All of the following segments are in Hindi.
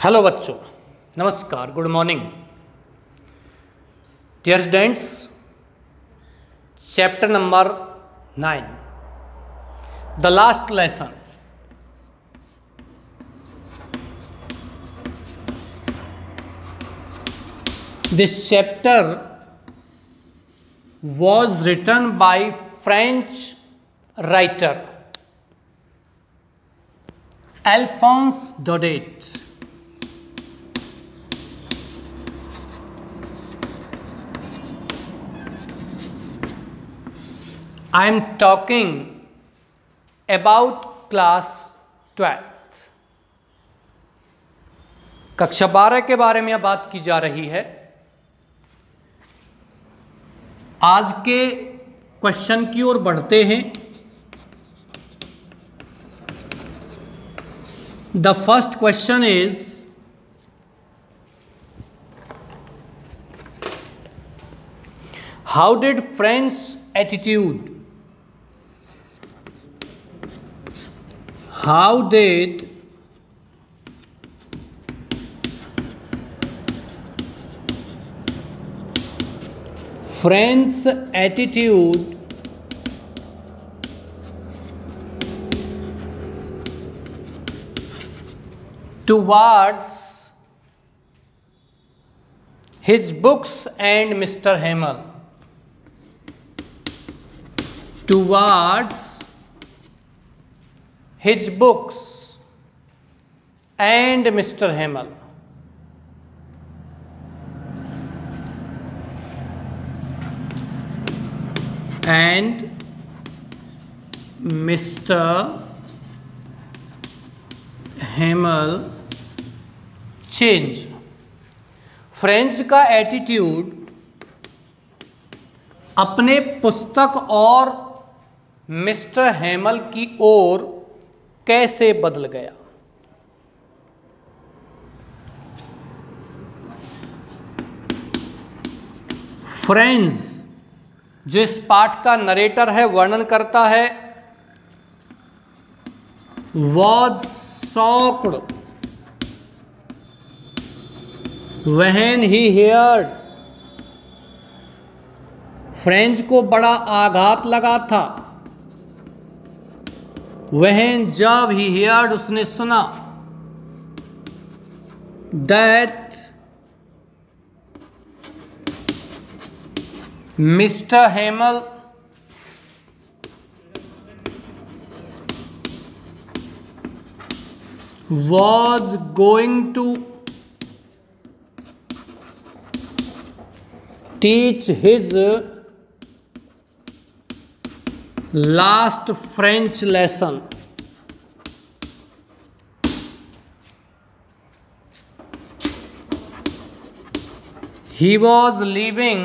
हेलो बच्चों, नमस्कार, good morning. Dear students, chapter number 9, the last lesson. This chapter was written by French writer Alphonse Daudet. I am talking about class 12. कक्षा 12 के बारे में बात की जा रही है। आज के क्वेश्चन की ओर बढ़ते हैं। The first question is, how did French attitude How did French attitude towards his books and Mr. Hamel? Towards his books and Mr. Hamel. And Mr. Hamel change. French का एटीट्यूड अपने पुस्तक और मिस्टर हेमल की ओर कैसे बदल गया? फ्रेंच जो इस पाठ का नरेटर है, वर्णन करता है, was shocked when he heard, French को बड़ा आघात लगा था when, जब he heard, उसने सुना, that Mr. Hamel was going to teach his last French lesson. He was leaving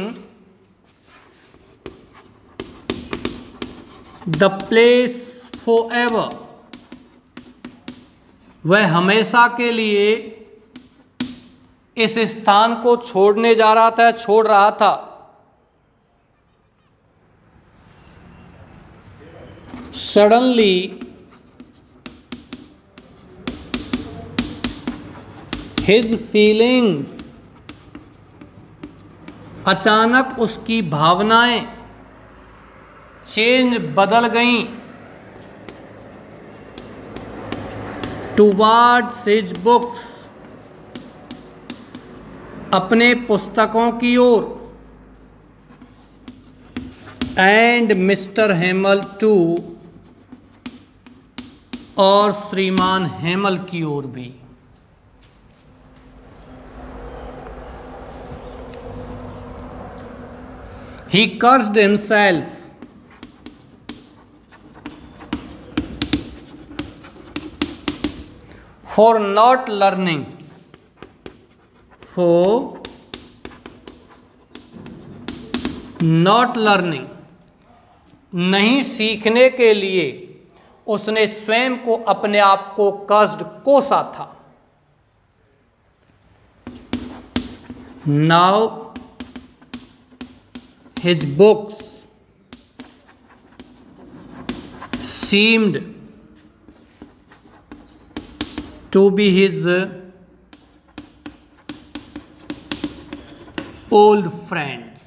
the place forever. वह हमेशा के लिए इस स्थान को छोड़ने जा रहा था, छोड़ रहा था। Suddenly his feelings, अचानक उसकी भावनाएं चेंज, बदल गईं, टुवार्ड्स हिज बुक्स, अपने पुस्तकों की ओर, एंड मिस्टर हेमल टू, और श्रीमान हेमल की ओर भी। He cursed himself for not learning, for not learning, नहीं सीखने के लिए उसने स्वयं को, अपने आप को कष्ट कोसा था। Now his books seemed to be his old friends.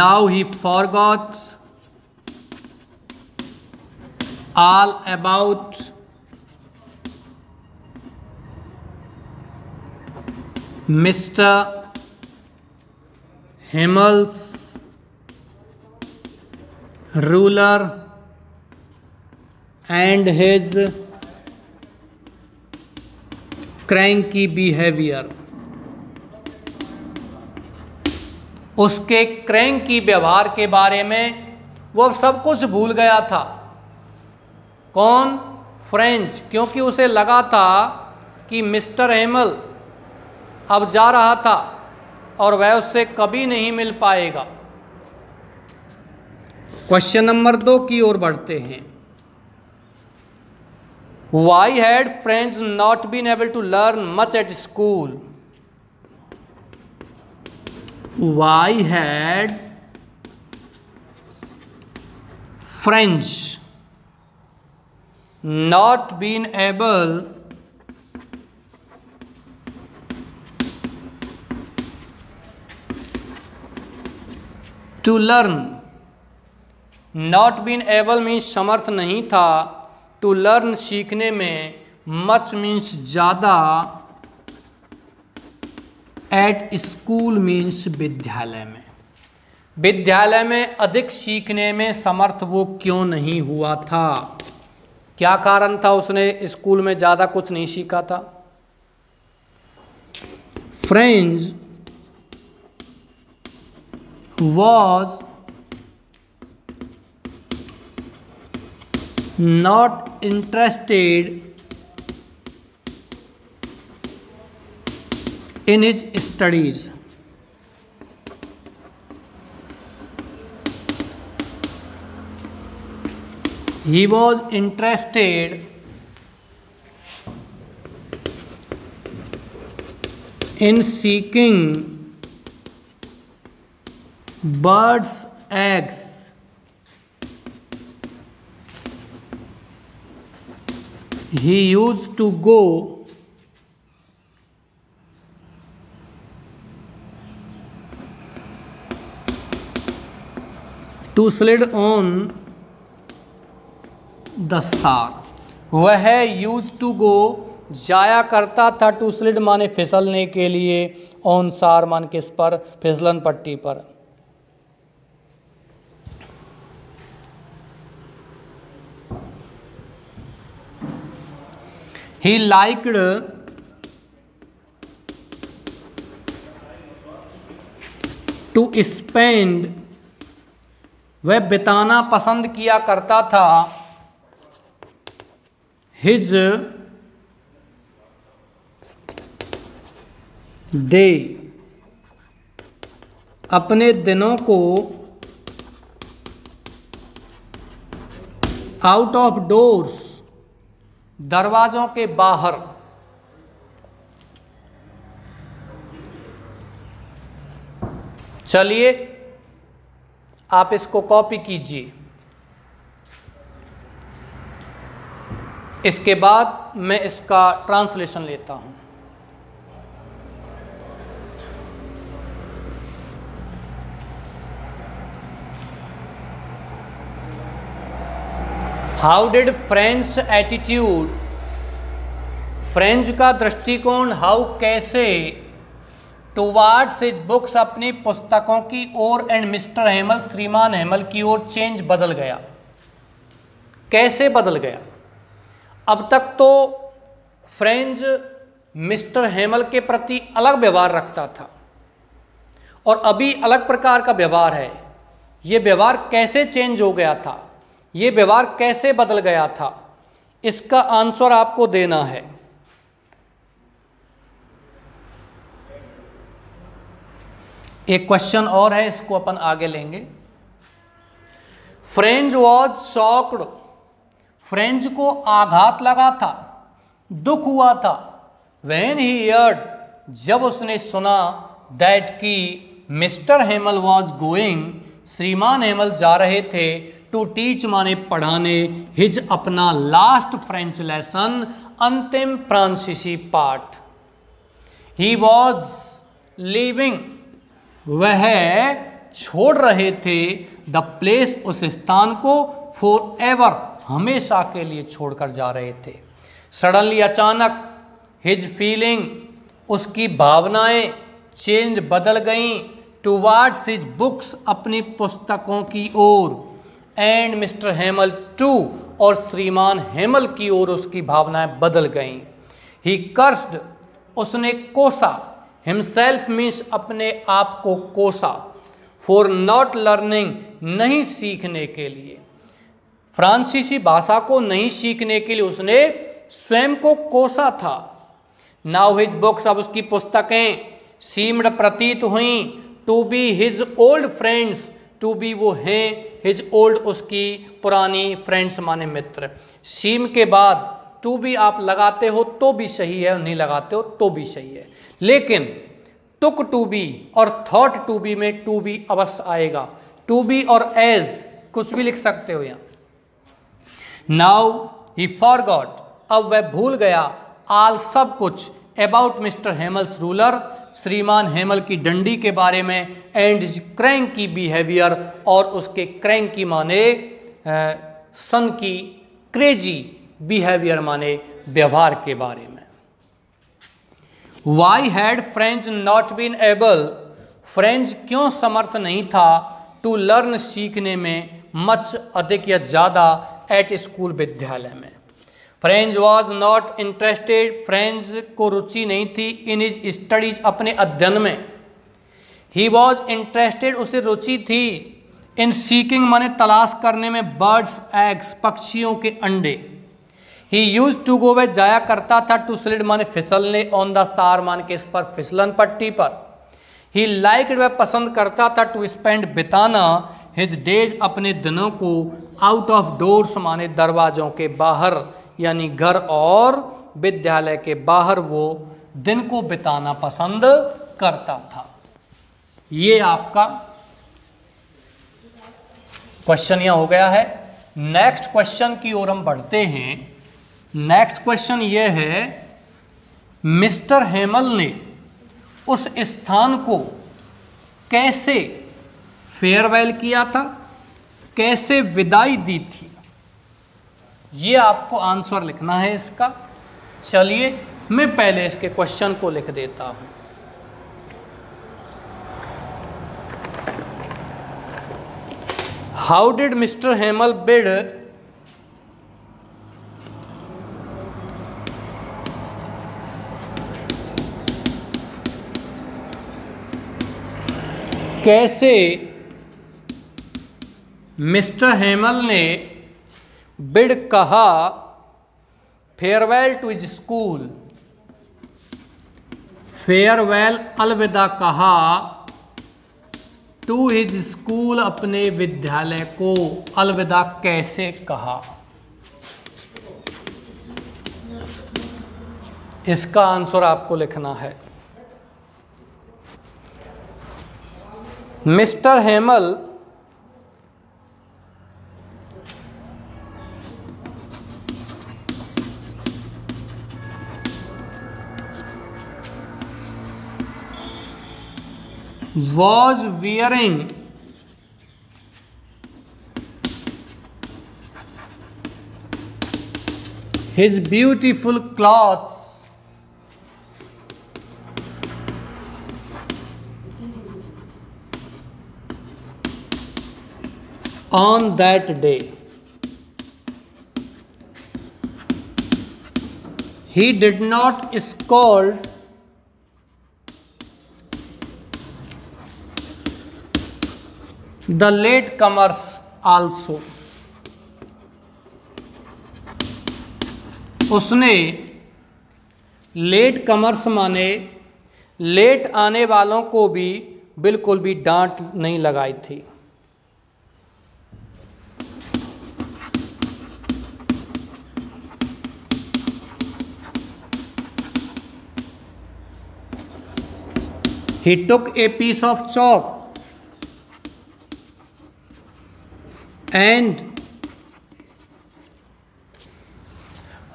Now he forgot all about Mr. Himmel's ruler and his cranky behavior. उसके क्रैंकी व्यवहार के बारे में वो अब सब कुछ भूल गया था। कौन? फ्रेंच, क्योंकि उसे लगा था कि मिस्टर हेमल अब जा रहा था और वह उससे कभी नहीं मिल पाएगा। क्वेश्चन नंबर 2 की ओर बढ़ते हैं। Why had French not been able to learn much at school? Why had French not been able to learn? Not been able means समर्थ नहीं था, to learn सीखने में, much means ज़्यादा, at school means विद्यालय में। विद्यालय में अधिक सीखने में समर्थ वो क्यों नहीं हुआ था? क्या कारण था उसने स्कूल में ज़्यादा कुछ नहीं सीखा था? French was not interested in his studies. He was interested in seeking birds' eggs. He used to go to slid on the shore. वह यूज टू गो जाया करता था, टू स्लिड माने फिसलने के लिए, ऑन सार मान किस पर? फिसलन पट्टी पर। He liked to spend, वह बिताना पसंद किया करता था, his day, अपने दिनों को, आउट ऑफ डोर्स, दरवाजों के बाहर। चलिए आप इसको कॉपी कीजिए। इसके बाद मैं इसका ट्रांसलेशन लेता हूं। How did French attitude, French का दृष्टिकोण, हाउ कैसे, टुवार्ड्स हिज बुक्स, अपनी पुस्तकों की ओर, एंड मिस्टर हेमल, श्रीमान हेमल की ओर, चेंज, बदल गया। कैसे बदल गया? अब तक तो फ्रेंच मिस्टर हेमल के प्रति अलग व्यवहार रखता था और अभी अलग प्रकार का व्यवहार है। ये व्यवहार कैसे चेंज हो गया था? ये व्यवहार कैसे बदल गया था? इसका आंसर आपको देना है। एक क्वेश्चन और है, इसको अपन आगे लेंगे। फ्रेंच वॉज शॉक्ड, फ्रेंच को आघात लगा था, दुख हुआ था। व्हेन ही हर्ड, जब उसने सुना, दैट की मिस्टर हेमल वॉज गोइंग, श्रीमान हेमल जा रहे थे, टू टीच माने पढ़ाने, हिज अपना लास्ट फ्रेंच लेसन अंतिम फ्रांसीसी पाठ। ही वॉज लीविंग, वह छोड़ रहे थे, द प्लेस उस स्थान को, फॉर एवर हमेशा के लिए छोड़कर जा रहे थे। सडनली अचानक, हिज फीलिंग उसकी भावनाएं, चेंज बदल गईं, टुवार्ड्स हिज बुक्स अपनी पुस्तकों की ओर, एंड मिस्टर हेमल टू और श्रीमान हेमल की ओर उसकी भावनाएं बदल गईं। ही कर्स्ड, उसने कोसा, हिमसेल्फ मीन्स अपने आप को कोसा, फॉर नॉट लर्निंग नहीं सीखने के लिए, फ्रांसीसी भाषा को नहीं सीखने के लिए उसने स्वयं को कोसा था। नाउ हिज बुक्स, अब उसकी पुस्तकें, सीम्ड प्रतीत हुई, to be his old friends, to be वो हैं, हिज ओल्ड उसकी पुरानी, फ्रेंड्स माने मित्र। सीम के बाद टू बी आप लगाते हो तो भी सही है, नहीं लगाते हो तो भी सही है, लेकिन टुक टू बी और थॉट टू बी में टू बी अवश्य आएगा। टू बी और एज कुछ भी लिख सकते हो यहाँ। नाउ ही फॉरगॉट, अब वह भूल गया, ऑल सब कुछ, अबाउट मिस्टर हेमल्स रूलर, श्रीमान हेमल की डंडी के बारे में, एंड क्रैंक की बिहेवियर और उसके क्रैंक की माने सन की, क्रेजी बिहेवियर माने व्यवहार के बारे में। Why had French not been able, French क्यों समर्थ नहीं था, टू लर्न सीखने में, मच अधिक या ज़्यादा, एट स्कूल विद्यालय में। French was not interested, French को रुचि नहीं थी, इन हिज स्टडीज अपने अध्ययन में। ही वॉज इंटरेस्टेड, उसे रुचि थी, इन सीकिंग माने तलाश करने में, बर्ड्स एग्स पक्षियों के अंडे। ही यूज टू गो, वह जाया करता था, टू स्लिड माने फिसलने, ऑन द सार मान के इस पर फिसलन पट्टी पर। ही लाइक्ड, वह पसंद करता था, टू स्पेंड बिताना, हिज डेज अपने दिनों को, आउट ऑफ डोर्स माने दरवाजों के बाहर, यानी घर और विद्यालय के बाहर वो दिन को बिताना पसंद करता था। ये आपका क्वेश्चन यहां हो गया है। नेक्स्ट क्वेश्चन की ओर हम बढ़ते हैं। नेक्स्ट क्वेश्चन ये है, मिस्टर हेमल ने उस स्थान को कैसे फेयरवेल किया था, कैसे विदाई दी थी, ये आपको आंसर लिखना है इसका। चलिए मैं पहले इसके क्वेश्चन को लिख देता हूं। How did mister Hamel bid कैसे मिस्टर हेमल ने बिड कहा, farewell to his school, farewell अलविदा कहा, टू हिज स्कूल अपने विद्यालय को अलविदा कैसे कहा। इसका आंसर आपको लिखना है। Mister Hamel was wearing his beautiful clothes on that day. He did not scold the latecomers also. उसने लेट कमर्स माने लेट आने वालों को भी बिल्कुल भी डांट नहीं लगाई थी। He took a piece of chalk and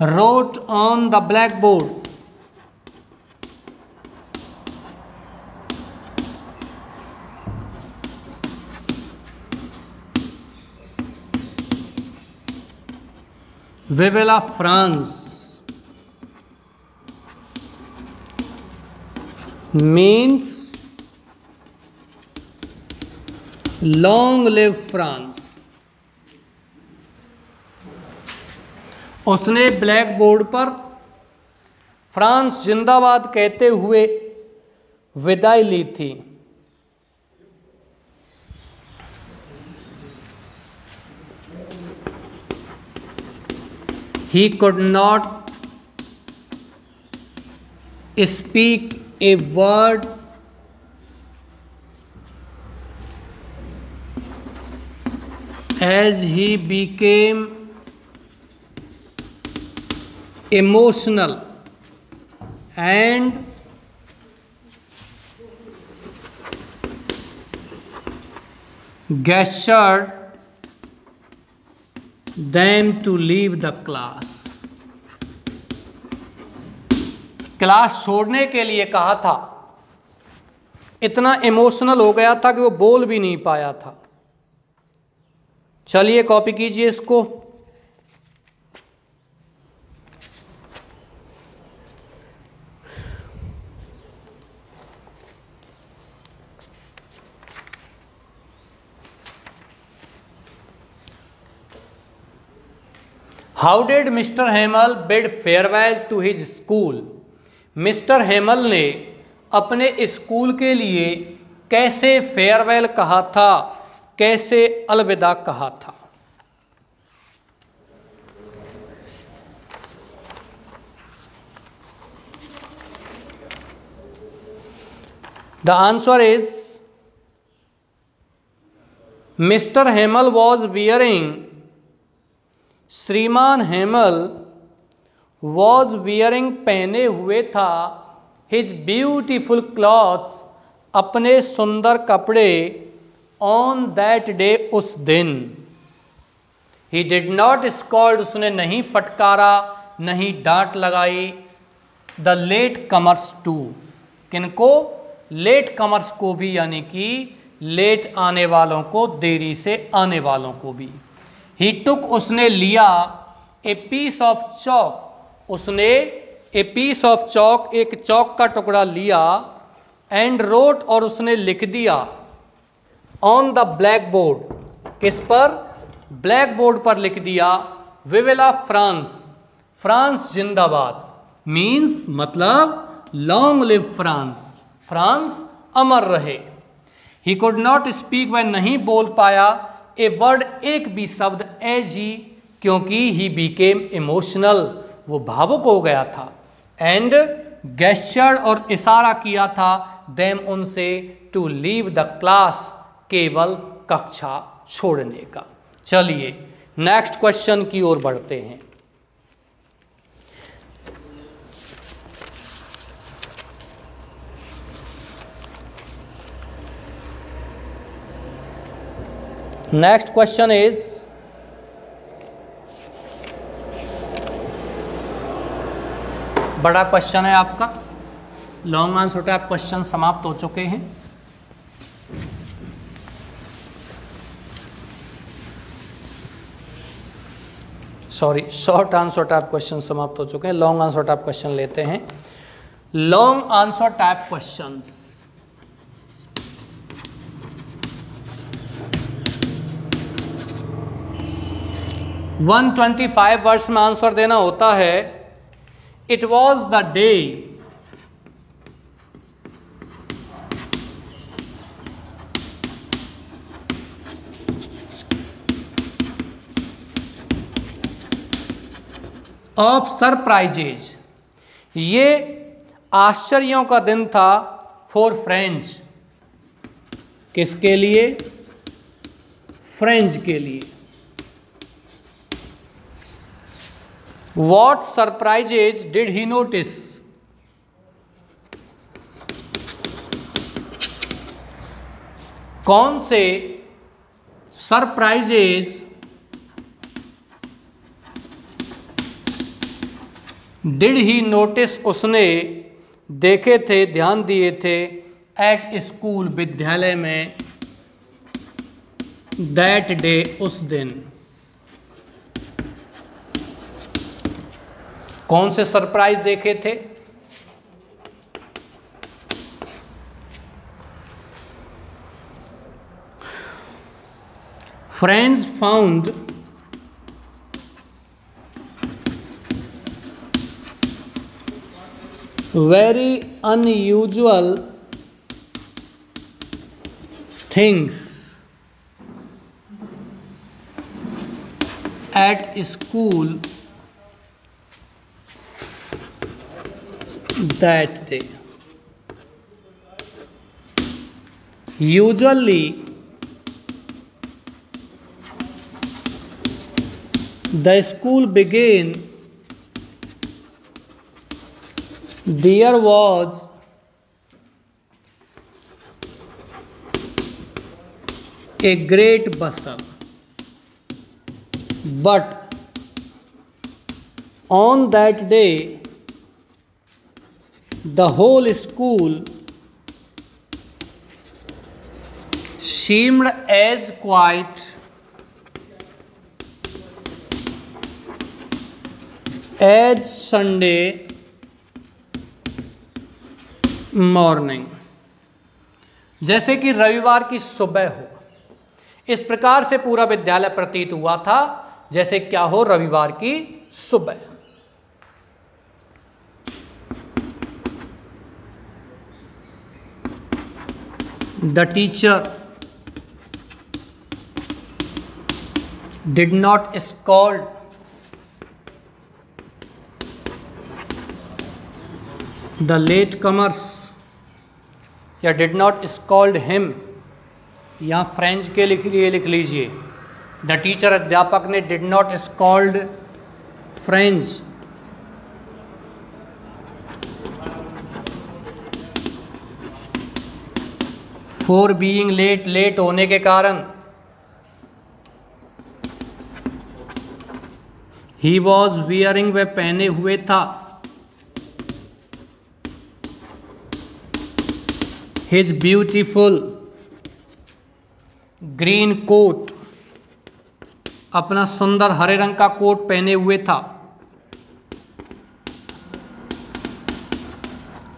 wrote on the blackboard. Vive la France means long live France. उसने ब्लैक बोर्ड पर फ्रांस जिंदाबाद कहते हुए विदाई ली थी। He could not speak a word as he became emotional and gestured them to leave the class. Class छोड़ने के लिए कहा था। इतना इमोशनल हो गया था कि वो बोल भी नहीं पाया था। चलिए कॉपी कीजिए इसको। How did Mr. Hamel bid farewell to his school? Mister Hamel ने अपने स्कूल के लिए कैसे फेयरवेल कहा था, कैसे अलविदा कहा था? The answer is Mr. Hamel was wearing, श्रीमान हेमल वॉज वियरिंग पहने हुए था, हिज ब्यूटीफुल क्लॉथ्स अपने सुंदर कपड़े, ऑन दैट डे उस दिन। ही डिड नॉट स्कॉल्ड उसने नहीं फटकारा, नहीं डांट लगाई, द लेट कमर्स टू किनको? लेट कमर्स को भी, यानी कि लेट आने वालों को, देरी से आने वालों को भी। ही टुक उसने लिया, ए पीस ऑफ चॉक उसने ए पीस ऑफ चॉक एक चौक का टुकड़ा लिया, एंड रोट और उसने लिख दिया, ऑन द ब्लैक बोर्ड किस पर? ब्लैक बोर्ड पर लिख दिया, विवे ला फ्रांस फ्रांस जिंदाबाद, मीन्स मतलब लॉन्ग लिव फ्रांस फ्रांस अमर रहे। ही कुड नॉट स्पीक वह नहीं बोल पाया, ए वर्ड एक भी शब्द, एज ही क्योंकि ही बीकेम इमोशनल वो भावुक हो गया था, एंड गेस्चर्ड और इशारा किया था, देम उनसे, टू लीव द क्लास केवल कक्षा छोड़ने का। चलिए नेक्स्ट क्वेश्चन की ओर बढ़ते हैं। नेक्स्ट क्वेश्चन इज, बड़ा क्वेश्चन है आपका, लॉन्ग आंसर टाइप क्वेश्चन समाप्त हो चुके हैं। Sorry, short answer type question समाप्त हो चुके हैं, लॉन्ग आंसर टाइप क्वेश्चन लेते हैं। Long answer type questions, one 125 words में आंसर देना होता है। It was the day of surprises, ये आश्चर्यों का दिन था, फॉर फ्रेंच किसके लिए? फ्रेंच के लिए। What surprises did he notice? कौन से सरप्राइजेज डिड ही नोटिस, उसने देखे थे, ध्यान दिए थे, एट स्कूल, विद्यालय में, दैट डे, उस दिन। कौन से सरप्राइज देखे थे? Friends found very unusual things at school that day. Usually the school began. There was a great bustle, but on that day the whole school seemed as quiet as Sunday morning, जैसे कि रविवार की सुबह हो। इस प्रकार से पूरा विद्यालय प्रतीत हुआ था जैसे क्या हो, रविवार की सुबह। The teacher did not scold the latecomers, या डिड नॉट स्कॉल्ड हिम, यहाँ फ्रेंच के लिए लिख लीजिए। द टीचर, अध्यापक ने, did not scold French, for being late, late होने के कारण। ही वॉज वियरिंग, वह पहने हुए था। हिज ब्यूटीफुल ग्रीन कोट, अपना सुंदर हरे रंग का कोट पहने हुए था।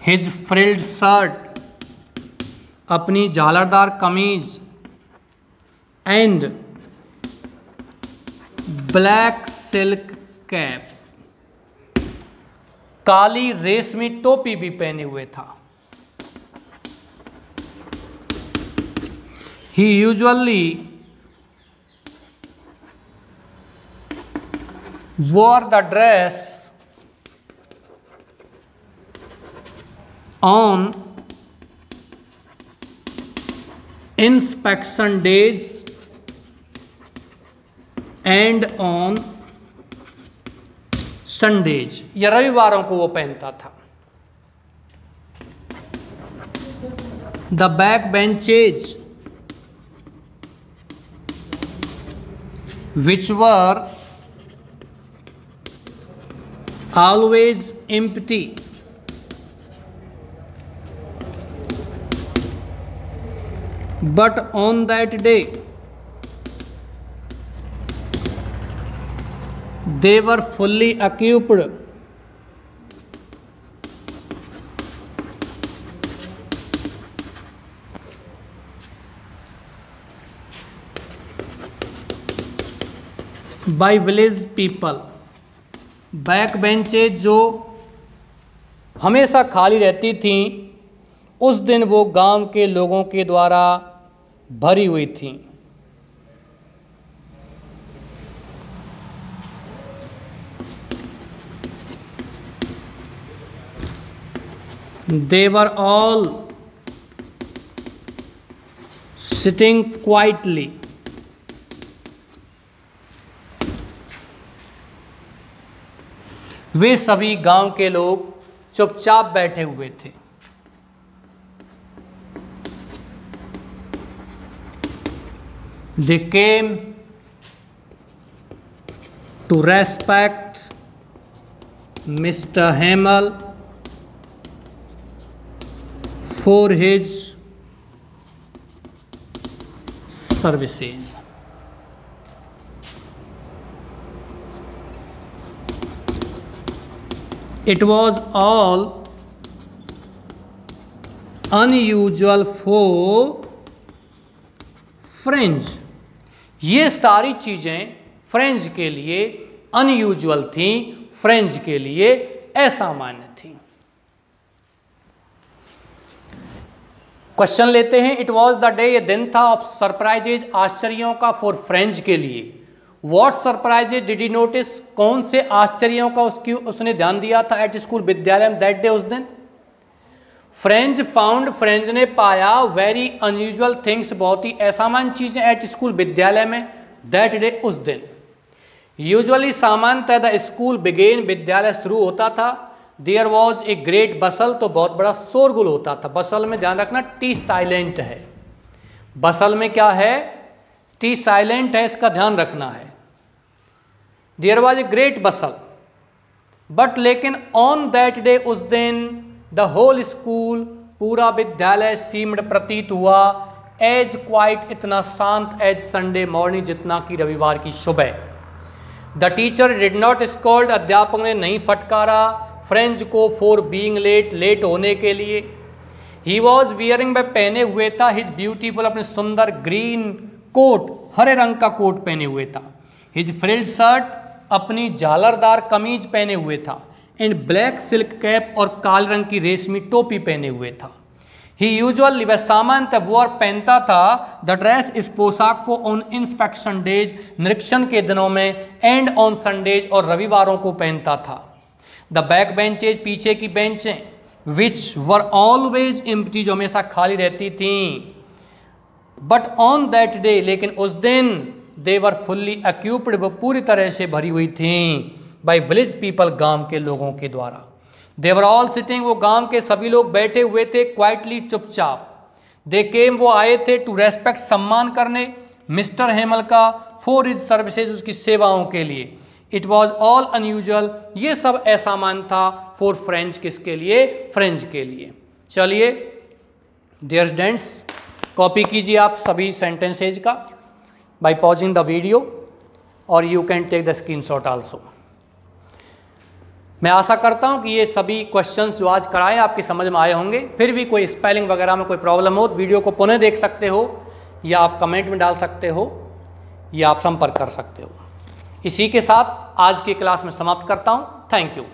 हिज फ्रिल्ड शर्ट, अपनी झालरदार कमीज। एंड ब्लैक सिल्क कैप, काली रेशमी टोपी भी पहने हुए था। He usually wore the dress on inspection days and on Sundays, या रविवारों को वो पहनता था। The back benches which were always empty but on that day they were fully occupied. By village people, back benches जो हमेशा खाली रहती थीं, उस दिन वो गांव के लोगों के द्वारा भरी हुई थीं। They were all sitting quietly. वे सभी गांव के लोग चुपचाप बैठे हुए थे। They came to respect Mr. Hamel for his services. It was all unusual for French. ये सारी चीज़ें फ्रेंच के लिए अनयूजुअल थी, फ्रेंच के लिए असामान्य थी। क्वेश्चन लेते हैं। इट वॉज द डे, ये दिन था ऑफ सरप्राइजेज, आश्चर्यों का, फॉर फ्रेंच के लिए। What surprises did he notice, कौन से आश्चर्यों का उसने ध्यान दिया था एट स्कूल, विद्यालय में, दैट डे, उस दिन। फ्रेंच फाउंड, फ्रेंच ने पाया, वेरी अनयूजुअल थिंग्स, बहुत ही असामान्य चीजें, एट स्कूल, विद्यालय में, दैट डे, उस दिन। यूजुअली, सामान्यतः, द स्कूल बिगेन, विद्यालय शुरू होता था। देयर वॉज ए ग्रेट बसल, तो बहुत बड़ा शोरगुल होता था। बसल में ध्यान रखना टी साइलेंट है, बसल में क्या है, टी साइलेंट है, इसका ध्यान रखना है। There was a great bustle, but लेकिन ऑन दैट डे, उस दिन, द होल स्कूल, पूरा विद्यालय, सीम्ड, प्रतीत हुआ, एज क्वाइट, इतना शांत, एज संडे मॉर्निंग, जितना कि रविवार की सुबह। The teacher did not scold, अध्यापक ने नहीं फटकारा फ्रेंच को फॉर बीइंग लेट, लेट होने के लिए। ही वॉज वियरिंग, वह पहने हुए था, हिज ब्यूटीफुल, अपने सुंदर ग्रीन कोट, हरे रंग का कोट पहने हुए था। हिज फ्रिल्ड शर्ट, अपनी झालरदार कमीज पहने हुए था। एंड ब्लैक सिल्क कैप, और काले रंग की रेशमी टोपी पहने हुए था। ही यूजुअली, वह सामान्यतः वॉर, पहनता था, द ड्रेस, इस पोशाक को, ऑन इंस्पेक्शन डेज, निरीक्षण के दिनों में, एंड ऑन संडेज, और रविवारों को पहनता था। द बैक बेंचेज, पीछे की बेंचें, विच वर ऑलवेज एम्प्टी, जो हमेशा खाली रहती थीं। बट ऑन दैट डे, लेकिन उस दिन, दे वर फुल्ली एक्यूप्ड, वो पूरी तरह से भरी हुई थीं, बाई विलेज पीपल, गांव के लोगों के द्वारा। दे वर ऑल सिटिंग, वो गांव के सभी लोग बैठे हुए थे, क्वाइटली, चुपचाप। दे केम, वो आए थे, टू रेस्पेक्ट, सम्मान करने, मिस्टर हेमल का, फॉर हिज सर्विसेज, उसकी सेवाओं के लिए। इट वॉज ऑल अनयूजुअल, ये सब असामान्य था, फॉर फ्रेंच, किसके लिए, फ्रेंच के लिए। चलिए डियर स्टूडेंट्स, कॉपी कीजिए आप सभी सेंटेंसेज का बाय पॉजिंग द वीडियो, और you can take the screenshot also. मैं आशा करता हूं कि ये सभी क्वेश्चंस जो आज कराए आपकी समझ में आए होंगे। फिर भी कोई स्पेलिंग वगैरह में कोई प्रॉब्लम हो तो वीडियो को पुनः देख सकते हो, या आप कमेंट में डाल सकते हो, या आप संपर्क कर सकते हो। इसी के साथ आज की क्लास में समाप्त करता हूं। Thank you.